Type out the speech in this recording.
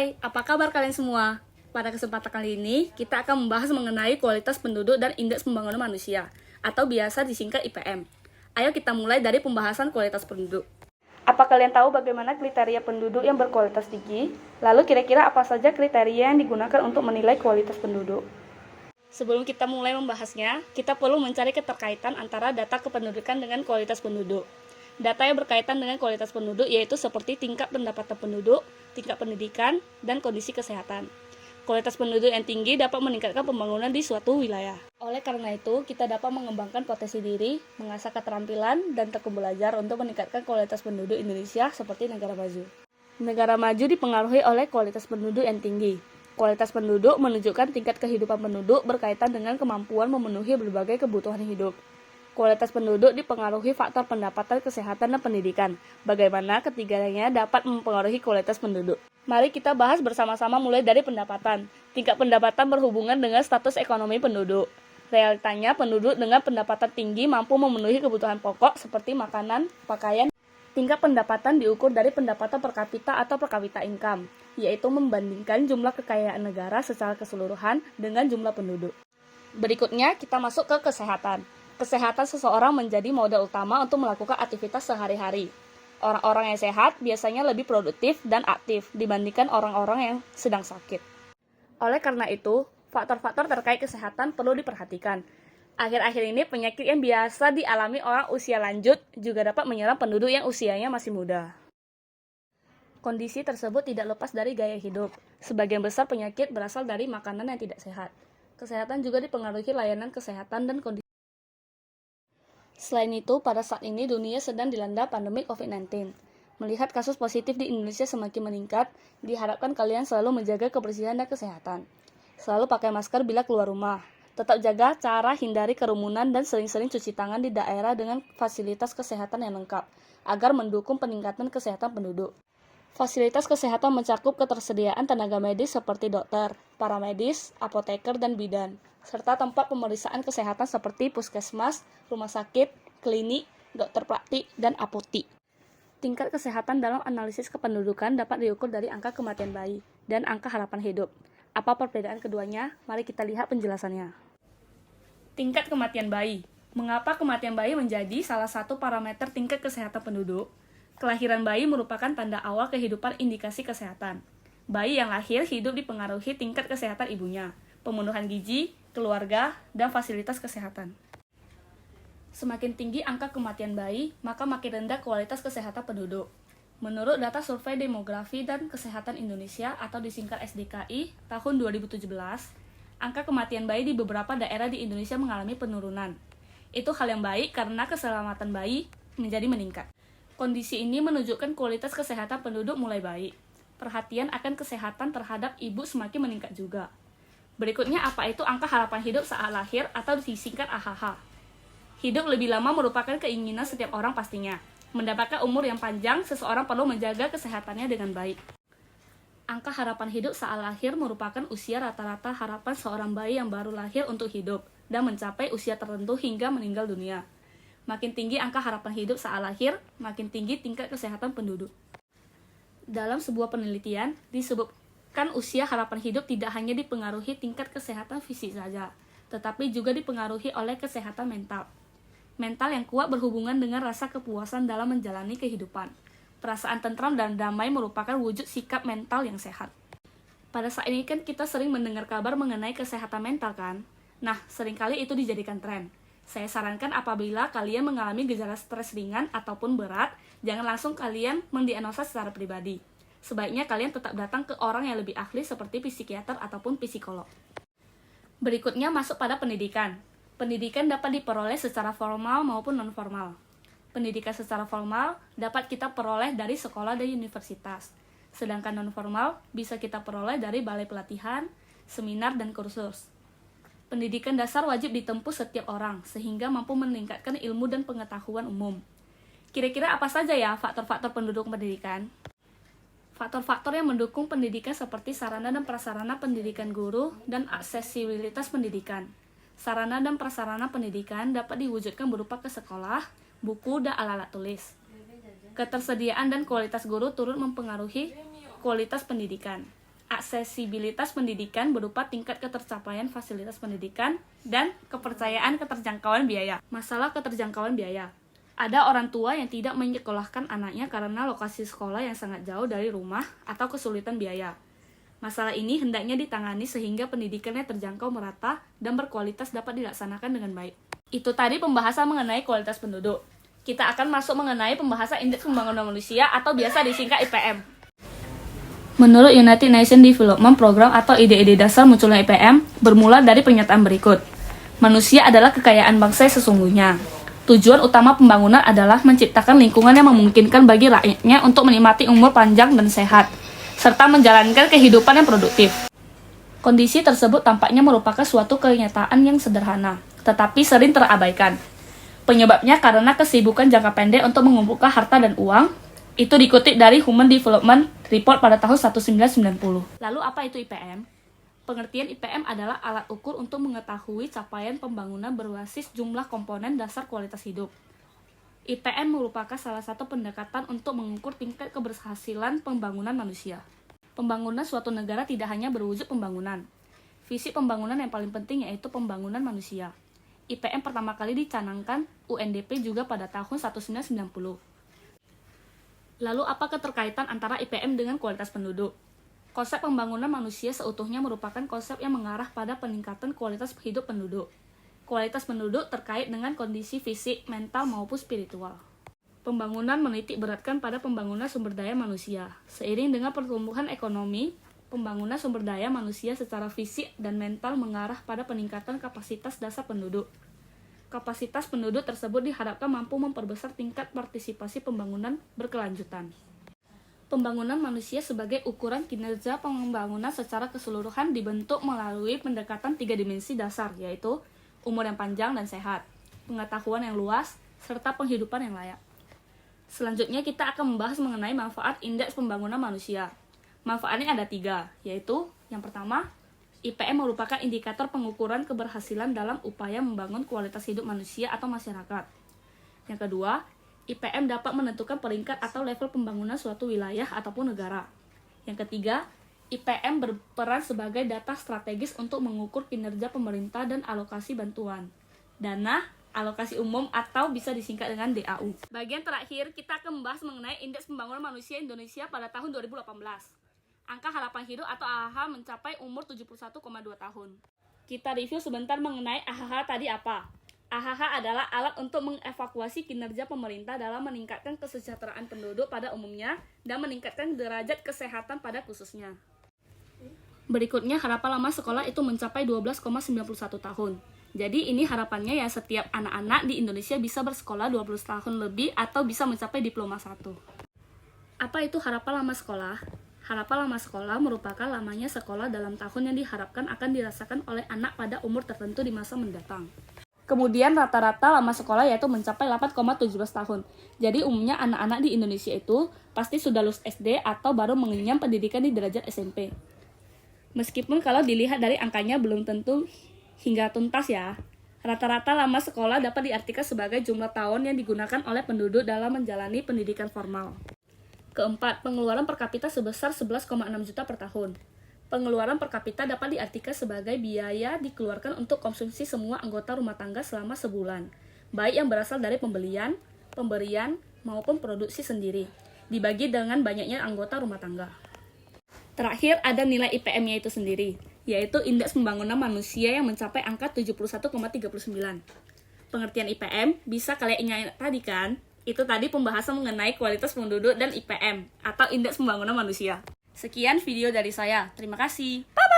Hai, apa kabar kalian semua? Pada kesempatan kali ini, kita akan membahas mengenai kualitas penduduk dan indeks pembangunan manusia, atau biasa disingkat IPM. Ayo kita mulai dari pembahasan kualitas penduduk. Apa kalian tahu bagaimana kriteria penduduk yang berkualitas tinggi? Lalu kira-kira apa saja kriteria yang digunakan untuk menilai kualitas penduduk? Sebelum kita mulai membahasnya, kita perlu mencari keterkaitan antara data kependudukan dengan kualitas penduduk. Data yang berkaitan dengan kualitas penduduk yaitu seperti tingkat pendapatan penduduk, tingkat pendidikan, dan kondisi kesehatan. Kualitas penduduk yang tinggi dapat meningkatkan pembangunan di suatu wilayah. Oleh karena itu, kita dapat mengembangkan potensi diri, mengasah keterampilan, dan tekun belajar untuk meningkatkan kualitas penduduk Indonesia seperti negara maju. Negara maju dipengaruhi oleh kualitas penduduk yang tinggi. Kualitas penduduk menunjukkan tingkat kehidupan penduduk berkaitan dengan kemampuan memenuhi berbagai kebutuhan hidup. Kualitas penduduk dipengaruhi faktor pendapatan, kesehatan, dan pendidikan. Bagaimana ketiganya dapat mempengaruhi kualitas penduduk? Mari kita bahas bersama-sama mulai dari pendapatan. Tingkat pendapatan berhubungan dengan status ekonomi penduduk. Realitanya, penduduk dengan pendapatan tinggi mampu memenuhi kebutuhan pokok seperti makanan, pakaian. Tingkat pendapatan diukur dari pendapatan per kapita atau per kapita income, yaitu membandingkan jumlah kekayaan negara secara keseluruhan dengan jumlah penduduk. Berikutnya, kita masuk ke kesehatan. Kesehatan seseorang menjadi modal utama untuk melakukan aktivitas sehari-hari. Orang-orang yang sehat biasanya lebih produktif dan aktif dibandingkan orang-orang yang sedang sakit. Oleh karena itu, faktor-faktor terkait kesehatan perlu diperhatikan. Akhir-akhir ini penyakit yang biasa dialami orang usia lanjut juga dapat menyerang penduduk yang usianya masih muda. Kondisi tersebut tidak lepas dari gaya hidup. Sebagian besar penyakit berasal dari makanan yang tidak sehat. Kesehatan juga dipengaruhi layanan kesehatan dan kondisi. Selain itu, pada saat ini dunia sedang dilanda pandemi COVID-19. Melihat kasus positif di Indonesia semakin meningkat, diharapkan kalian selalu menjaga kebersihan dan kesehatan. Selalu pakai masker bila keluar rumah. Tetap jaga cara hindari kerumunan dan sering-sering cuci tangan di daerah dengan fasilitas kesehatan yang lengkap, agar mendukung peningkatan kesehatan penduduk. Fasilitas kesehatan mencakup ketersediaan tenaga medis seperti dokter, paramedis, apoteker, dan bidan, serta tempat pemeriksaan kesehatan seperti puskesmas, rumah sakit, klinik, dokter praktik, dan apotik. Tingkat kesehatan dalam analisis kependudukan dapat diukur dari angka kematian bayi dan angka harapan hidup. Apa perbedaan keduanya? Mari kita lihat penjelasannya. Tingkat kematian bayi. Mengapa kematian bayi menjadi salah satu parameter tingkat kesehatan penduduk? Kelahiran bayi merupakan tanda awal kehidupan indikasi kesehatan. Bayi yang lahir hidup dipengaruhi tingkat kesehatan ibunya, pemenuhan gizi, keluarga, dan fasilitas kesehatan. Semakin tinggi angka kematian bayi, maka makin rendah kualitas kesehatan penduduk. Menurut data Survei Demografi dan Kesehatan Indonesia atau disingkat SDKI tahun 2017, angka kematian bayi di beberapa daerah di Indonesia mengalami penurunan. Itu hal yang baik karena keselamatan bayi menjadi meningkat. Kondisi ini menunjukkan kualitas kesehatan penduduk mulai baik. Perhatian akan kesehatan terhadap ibu semakin meningkat juga. Berikutnya, apa itu angka harapan hidup saat lahir atau disingkat AHH? Hidup lebih lama merupakan keinginan setiap orang pastinya. Mendapatkan umur yang panjang, seseorang perlu menjaga kesehatannya dengan baik. Angka harapan hidup saat lahir merupakan usia rata-rata harapan seorang bayi yang baru lahir untuk hidup dan mencapai usia tertentu hingga meninggal dunia. Makin tinggi angka harapan hidup saat lahir, makin tinggi tingkat kesehatan penduduk. Dalam sebuah penelitian, disebutkan usia harapan hidup tidak hanya dipengaruhi tingkat kesehatan fisik saja, tetapi juga dipengaruhi oleh kesehatan mental. Mental yang kuat berhubungan dengan rasa kepuasan dalam menjalani kehidupan. Perasaan tentram dan damai merupakan wujud sikap mental yang sehat. Pada saat ini kan kita sering mendengar kabar mengenai kesehatan mental kan? Nah, seringkali itu dijadikan tren. Saya sarankan apabila kalian mengalami gejala stres ringan ataupun berat, jangan langsung kalian mendiagnosa secara pribadi. Sebaiknya kalian tetap datang ke orang yang lebih ahli seperti psikiater ataupun psikolog. Berikutnya masuk pada pendidikan. Pendidikan dapat diperoleh secara formal maupun non-formal. Pendidikan secara formal dapat kita peroleh dari sekolah dan universitas. Sedangkan non-formal bisa kita peroleh dari balai pelatihan, seminar, dan kursus. Pendidikan dasar wajib ditempuh setiap orang, sehingga mampu meningkatkan ilmu dan pengetahuan umum. Kira-kira apa saja ya faktor-faktor pendukung pendidikan? Faktor-faktor yang mendukung pendidikan seperti sarana dan prasarana pendidikan guru dan aksesibilitas pendidikan. Sarana dan prasarana pendidikan dapat diwujudkan berupa ke sekolah, buku, dan alat-alat tulis. Ketersediaan dan kualitas guru turut mempengaruhi kualitas pendidikan. aksesibilitas pendidikan berupa tingkat ketercapaian fasilitas pendidikan, dan kepercayaan keterjangkauan biaya. Masalah keterjangkauan biaya. Ada orang tua yang tidak menyekolahkan anaknya karena lokasi sekolah yang sangat jauh dari rumah atau kesulitan biaya. Masalah ini hendaknya ditangani sehingga pendidikannya terjangkau merata dan berkualitas dapat dilaksanakan dengan baik. Itu tadi pembahasan mengenai kualitas penduduk. Kita akan masuk mengenai pembahasan Indeks Pembangunan Manusia atau biasa disingkat IPM. Menurut United Nations Development Program atau ide-ide dasar munculnya IPM bermula dari pernyataan berikut. Manusia adalah kekayaan bangsa yang sesungguhnya. Tujuan utama pembangunan adalah menciptakan lingkungan yang memungkinkan bagi rakyatnya untuk menikmati umur panjang dan sehat, serta menjalankan kehidupan yang produktif. Kondisi tersebut tampaknya merupakan suatu kenyataan yang sederhana, tetapi sering terabaikan. Penyebabnya karena kesibukan jangka pendek untuk mengumpulkan harta dan uang. Itu dikutip dari Human Development Report pada tahun 1990. Lalu apa itu IPM? Pengertian IPM adalah alat ukur untuk mengetahui capaian pembangunan berbasis jumlah komponen dasar kualitas hidup. IPM merupakan salah satu pendekatan untuk mengukur tingkat keberhasilan pembangunan manusia. Pembangunan suatu negara tidak hanya berwujud pembangunan. Visi pembangunan yang paling penting yaitu pembangunan manusia. IPM pertama kali dicanangkan UNDP juga pada tahun 1990. Lalu apa keterkaitan antara IPM dengan kualitas penduduk? Konsep pembangunan manusia seutuhnya merupakan konsep yang mengarah pada peningkatan kualitas hidup penduduk. Kualitas penduduk terkait dengan kondisi fisik, mental, maupun spiritual. Pembangunan menitik beratkan pada pembangunan sumber daya manusia. Seiring dengan pertumbuhan ekonomi, pembangunan sumber daya manusia secara fisik dan mental mengarah pada peningkatan kapasitas dasar penduduk. Kapasitas penduduk tersebut diharapkan mampu memperbesar tingkat partisipasi pembangunan berkelanjutan. Pembangunan manusia sebagai ukuran kinerja pembangunan secara keseluruhan dibentuk melalui pendekatan 3 dimensi dasar, yaitu umur yang panjang dan sehat, pengetahuan yang luas, serta penghidupan yang layak. Selanjutnya kita akan membahas mengenai manfaat Indeks Pembangunan Manusia. Manfaatnya ada 3, yaitu yang pertama, IPM merupakan indikator pengukuran keberhasilan dalam upaya membangun kualitas hidup manusia atau masyarakat. Yang kedua, IPM dapat menentukan peringkat atau level pembangunan suatu wilayah ataupun negara. Yang ketiga, IPM berperan sebagai data strategis untuk mengukur kinerja pemerintah dan alokasi bantuan, dana, alokasi umum atau bisa disingkat dengan DAU. Bagian terakhir, kita akan membahas mengenai Indeks Pembangunan Manusia Indonesia pada tahun 2018. Angka harapan hidup atau AHH mencapai umur 71,2 tahun. Kita review sebentar mengenai AHH tadi apa. AHH adalah alat untuk mengevaluasi kinerja pemerintah dalam meningkatkan kesejahteraan penduduk pada umumnya dan meningkatkan derajat kesehatan pada khususnya. Berikutnya, harapan lama sekolah itu mencapai 12,91 tahun. Jadi ini harapannya ya setiap anak-anak di Indonesia bisa bersekolah 20 tahun lebih atau bisa mencapai diploma 1. Apa itu harapan lama sekolah? Harapan lama sekolah merupakan lamanya sekolah dalam tahun yang diharapkan akan dirasakan oleh anak pada umur tertentu di masa mendatang. Kemudian rata-rata lama sekolah yaitu mencapai 8,17 tahun. Jadi umumnya anak-anak di Indonesia itu pasti sudah lulus SD atau baru mengenyam pendidikan di derajat SMP. Meskipun kalau dilihat dari angkanya belum tentu hingga tuntas ya. Rata-rata lama sekolah dapat diartikan sebagai jumlah tahun yang digunakan oleh penduduk dalam menjalani pendidikan formal. Keempat, pengeluaran per kapita sebesar 11,6 juta per tahun. Pengeluaran per kapita dapat diartikan sebagai biaya dikeluarkan untuk konsumsi semua anggota rumah tangga selama sebulan, baik yang berasal dari pembelian, pemberian, maupun produksi sendiri, dibagi dengan banyaknya anggota rumah tangga. Terakhir, ada nilai IPM-nya itu sendiri, yaitu Indeks Pembangunan Manusia yang mencapai angka 71,39. Pengertian IPM bisa kalian ingat tadi kan? Itu tadi pembahasan mengenai kualitas penduduk dan IPM, atau Indeks Pembangunan Manusia. Sekian video dari saya. Terima kasih. Bye!